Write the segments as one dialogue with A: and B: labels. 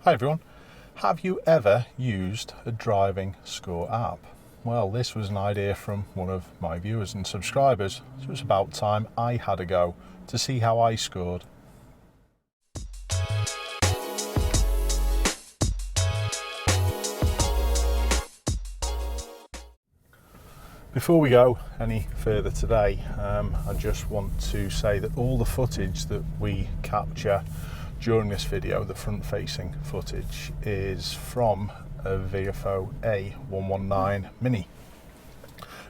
A: Hi everyone, have you ever used a driving score app? Well, this was an idea from one of my viewers and subscribers, so it was about time I had a go to see how I scored. Before we go any further today, I just want to say that all the footage that we capture during this video, the front-facing footage, is from a VFO A119 Mini.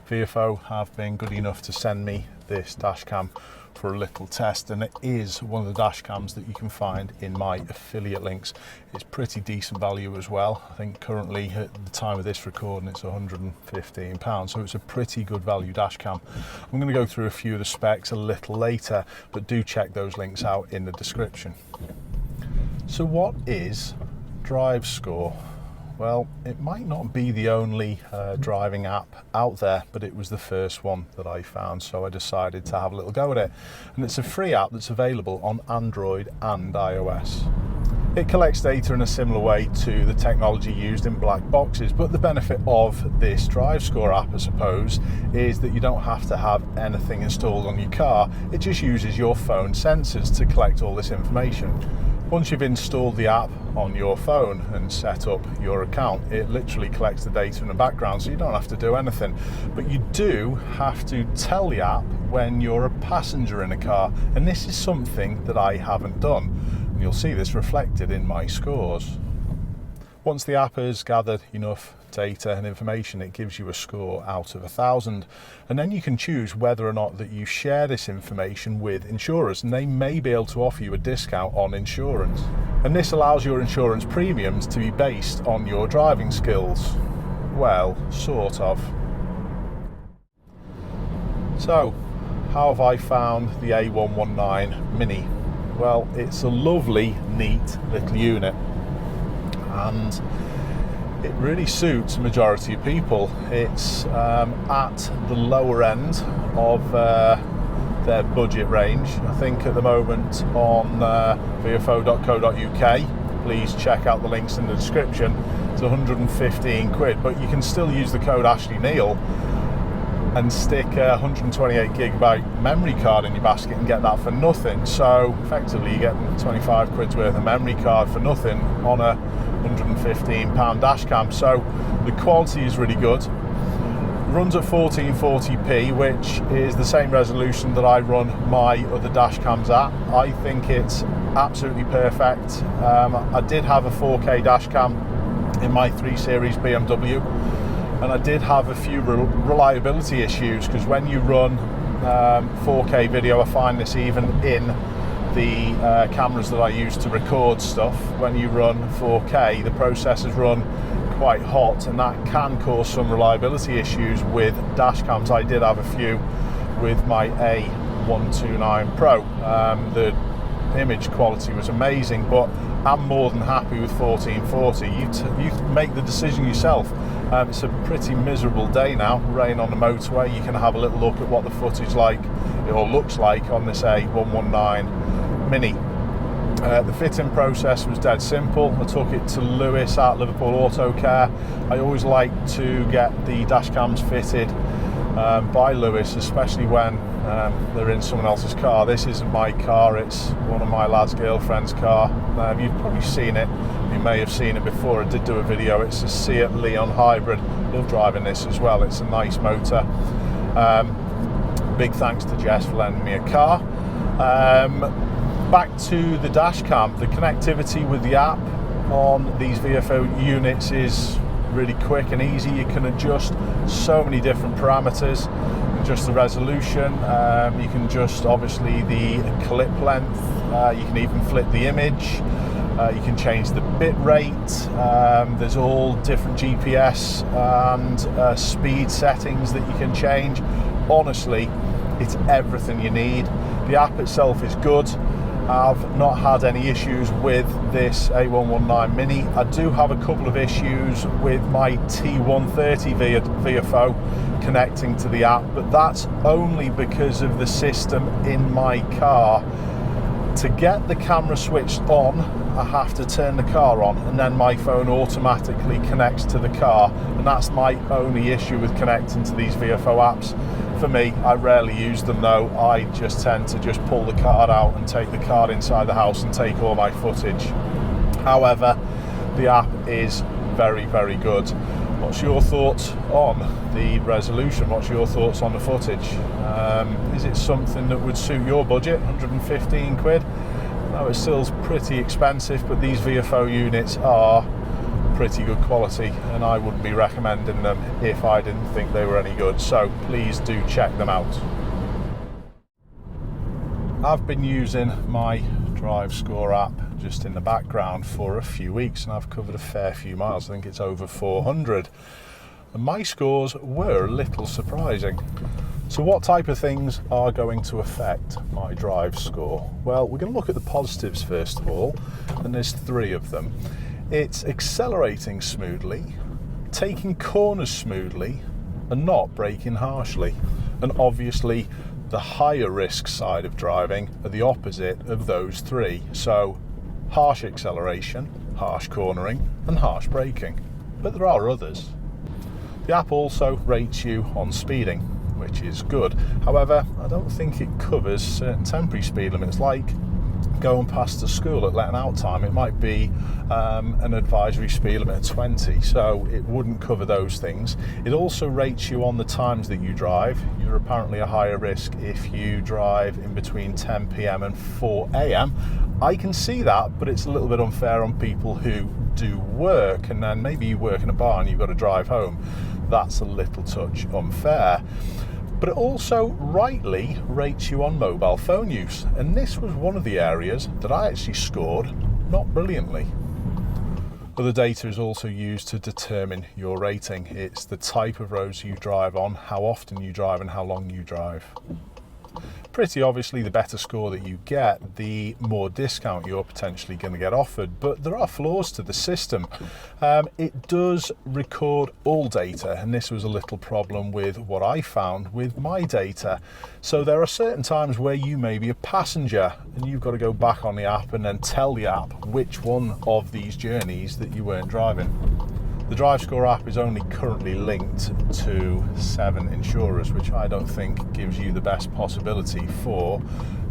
A: VFO have been good enough to send me this dash cam for a little test, and it is one of the dash cams that you can find in my affiliate links. It's pretty decent value as well. I think currently at the time of this recording it's £115, so it's a pretty good value dash cam. I'm going to go through a few of the specs a little later, but do check those links out in the description. So what is drivescore? Well, it might not be the only driving app out there, but it was the first one that I found, so I decided to have a little go at it. And it's a free app that's available on Android and iOS. It collects data in a similar way to the technology used in black boxes, but the benefit of this drivescore app, I suppose, is that you don't have to have anything installed on your car. It just uses your phone sensors to collect all this information. Once you've installed the app on your phone and set up your account, it literally collects the data in the background, so you don't have to do anything. But you do have to tell the app when you're a passenger in a car, and this is something that I haven't done. And you'll see this reflected in my scores. Once the app has gathered enough data and information, it gives you a score out of 1,000, and then you can choose whether or not that you share this information with insurers, and they may be able to offer you a discount on insurance. And this allows your insurance premiums to be based on your driving skills. Well, sort of. So, how have I found the A119 Mini? Well, it's a lovely, neat little unit, and it really suits a majority of people. It's at the lower end of their budget range. I think at the moment on vfo.co.uk, please check out the links in the description, it's 115 quid, but you can still use the code AshleyNeil and stick a 128 gigabyte memory card in your basket and get that for nothing. So effectively you're getting 25 quid's worth of memory card for nothing on a £115 dash cam. So the quality is really good. It runs at 1440p, which is the same resolution that I run my other dash cams at. I think it's absolutely perfect. I did have a 4K dash cam in my 3 Series BMW, and I did have a few reliability issues, because when you run 4K video, I find this even in the cameras that I use to record stuff, when you run 4K, the processors run quite hot, and that can cause some reliability issues with dash cams. I did have a few with my A129 Pro. The image quality was amazing, but I'm more than happy with 1440. You make the decision yourself. It's a pretty miserable day now, rain on the motorway. You can have a little look at what the footage looks like on this A119 Mini. The fitting process was dead simple. I took it to Lewis at Liverpool Auto Care. I always like to get the dash cams fitted by Lewis, especially when they're in someone else's car. This isn't my car, it's one of my lad's girlfriend's car. You've probably seen it, you may have seen it before. I did do a video. It's a Seat Leon hybrid. Love driving this as well, it's a nice motor. Big thanks to Jess for lending me a car. Back to the dash cam. The connectivity with the app on these VFO units is really quick and easy. You can adjust so many different parameters. Adjust the resolution, you can adjust obviously the clip length, you can even flip the image, you can change the bit rate, there's all different GPS and speed settings that you can change. Honestly, it's everything you need. The app itself is good. I've not had any issues with this A119 Mini. I do have a couple of issues with my T130 VFO connecting to the app, but that's only because of the system in my car To get the camera switched on, I have to turn the car on, and then my phone automatically connects to the car, and that's my only issue with connecting to these VFO apps. For me, I rarely use them though. I just tend to just pull the card out and take the card inside the house and take all my footage. However, the app is very, very good. What's your thoughts on the resolution? What's your thoughts on the footage? Is it something that would suit your budget? 115 quid? No, it still's pretty expensive, but these VFO units are pretty good quality, and I wouldn't be recommending them if I didn't think they were any good. So please do check them out. I've been using my drivescore app just in the background for a few weeks, and I've covered a fair few miles. I think it's over 400, and my scores were a little surprising. So what type of things are going to affect my drive score? Well, we're going to look at the positives first of all, and there's 3 of them. It's accelerating smoothly, taking corners smoothly, and not braking harshly. And obviously the higher risk side of driving are the opposite of those 3. So harsh acceleration, harsh cornering, and harsh braking. But there are others. The app also rates you on speeding, which is good. However, I don't think it covers certain temporary speed limits, like going past the school at letting out time. It might be an advisory speed limit of 20, so it wouldn't cover those things. It also rates you on the times that you drive. You're apparently a higher risk if you drive in between 10 p.m. and 4 a.m. I can see that, but it's a little bit unfair on people who do work, and then maybe you work in a bar and you've got to drive home. That's a little touch unfair. But it also rightly rates you on mobile phone use, and this was one of the areas that I actually scored not brilliantly. Other data is also used to determine your rating. It's the type of roads you drive on, how often you drive, and how long you drive. Pretty obviously, the better score that you get, the more discount you're potentially going to get offered, but there are flaws to the system. It does record all data, and this was a little problem with what I found with my data. So there are certain times where you may be a passenger and you've got to go back on the app and then tell the app which one of these journeys that you weren't driving. The drivescore app is only currently linked to 7 insurers, which I don't think gives you the best possibility for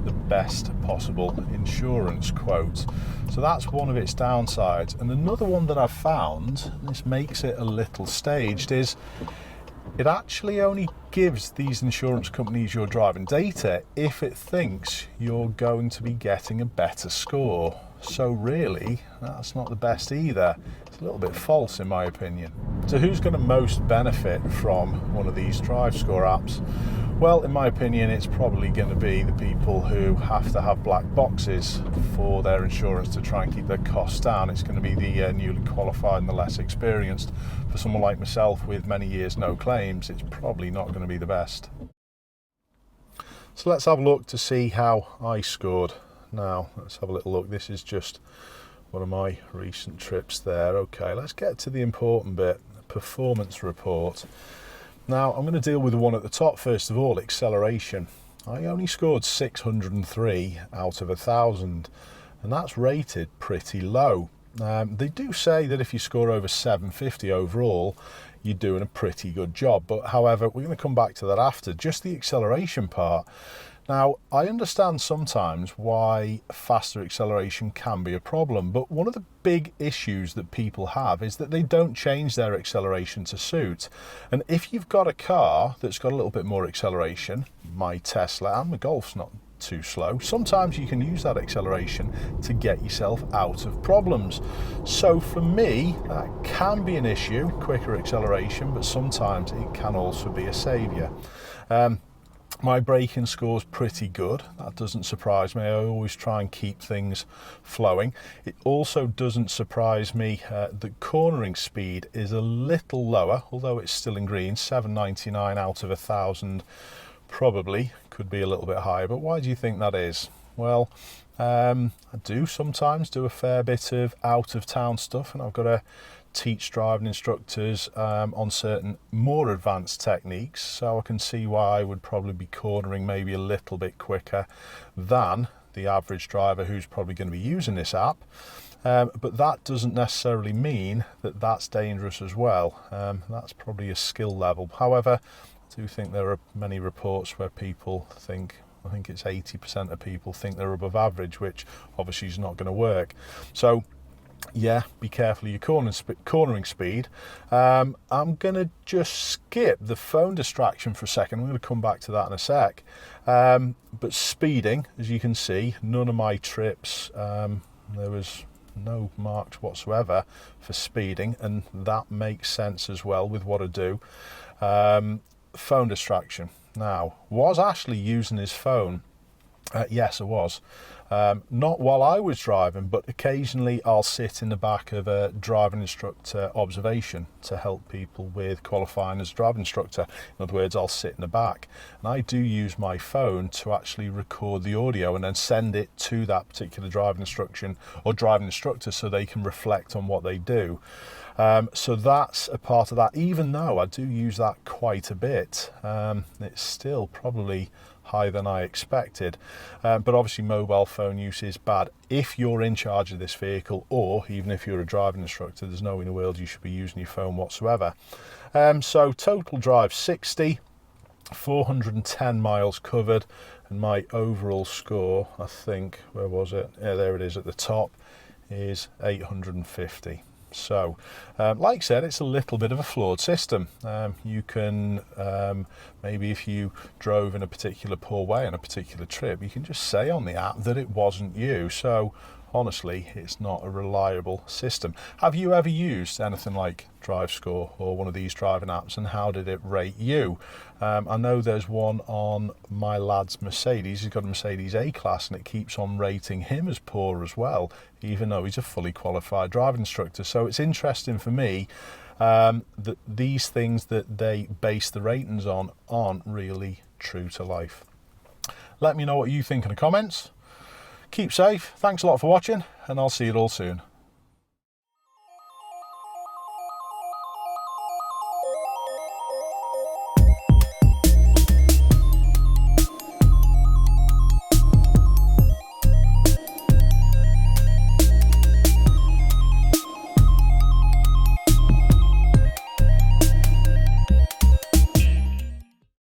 A: the best possible insurance quote. So that's one of its downsides. And another one that I've found, and this makes it a little staged, is it actually only gives these insurance companies your driving data if it thinks you're going to be getting a better score. So really, that's not the best either. It's a little bit false in my opinion. So who's going to most benefit from one of these drivescore apps? Well, in my opinion, it's probably going to be the people who have to have black boxes for their insurance to try and keep their costs down. It's going to be the newly qualified and the less experienced. For someone like myself with many years no claims, it's probably not going to be the best. So let's have a look to see how I scored. Now, let's have a little look. This is just one of my recent trips there. Okay, let's get to the important bit, the performance report. Now, I'm going to deal with the one at the top first of all, acceleration. I only scored 603 out of 1,000, and that's rated pretty low. They do say that if you score over 750 overall, you're doing a pretty good job. But however, we're going to come back to that after. Just the acceleration part. Now, I understand sometimes why faster acceleration can be a problem, but one of the big issues that people have is that they don't change their acceleration to suit. And if you've got a car that's got a little bit more acceleration, my Tesla and my Golf's not too slow, sometimes you can use that acceleration to get yourself out of problems. So for me, that can be an issue, quicker acceleration, but sometimes it can also be a saviour. My braking score's pretty good. That doesn't surprise me. I always try and keep things flowing. It also doesn't surprise me that cornering speed is a little lower, although it's still in green. 799 out of 1,000 probably could be a little bit higher. But why do you think that is? Well, I do sometimes do a fair bit of out of town stuff, and I've got to teach driving instructors on certain more advanced techniques, so I can see why I would probably be cornering maybe a little bit quicker than the average driver who's probably going to be using this app. But that doesn't necessarily mean that that's dangerous as well. That's probably a skill level. However, I do think there are many reports where people think, I think it's 80% of people think they're above average, which obviously is not going to work. So yeah, be careful of your cornering speed. I'm going to just skip the phone distraction for a second. I'm going to come back to that in a sec. But speeding, as you can see, none of my trips, there was no marks whatsoever for speeding, and that makes sense as well with what I do. Phone distraction. Now, was Ashley using his phone? Yes, I was. Not while I was driving, but occasionally I'll sit in the back of a driving instructor observation to help people with qualifying as a driving instructor. In other words, I'll sit in the back, and I do use my phone to actually record the audio and then send it to that particular driving instruction or driving instructor so they can reflect on what they do. So that's a part of that. Even though I do use that quite a bit, it's still probably higher than I expected. But obviously mobile phone use is bad. If you're in charge of this vehicle, or even if you're a driving instructor, there's no way in the world you should be using your phone whatsoever. So total drive 60, 410 miles covered, and my overall score, I think, where was it? Yeah, there it is at the top, is 850. So, like I said, it's a little bit of a flawed system. You can, maybe if you drove in a particular poor way on a particular trip, you can just say on the app that it wasn't you. So, honestly, it's not a reliable system. Have you ever used anything like drivescore or one of these driving apps, and how did it rate you? I know there's one on my lad's Mercedes. He's got a Mercedes A-Class, and it keeps on rating him as poor as well, even though he's a fully qualified driving instructor. So it's interesting for me that these things that they base the ratings on aren't really true to life. Let me know what you think in the comments. Keep safe. Thanks a lot for watching, and I'll see you all soon.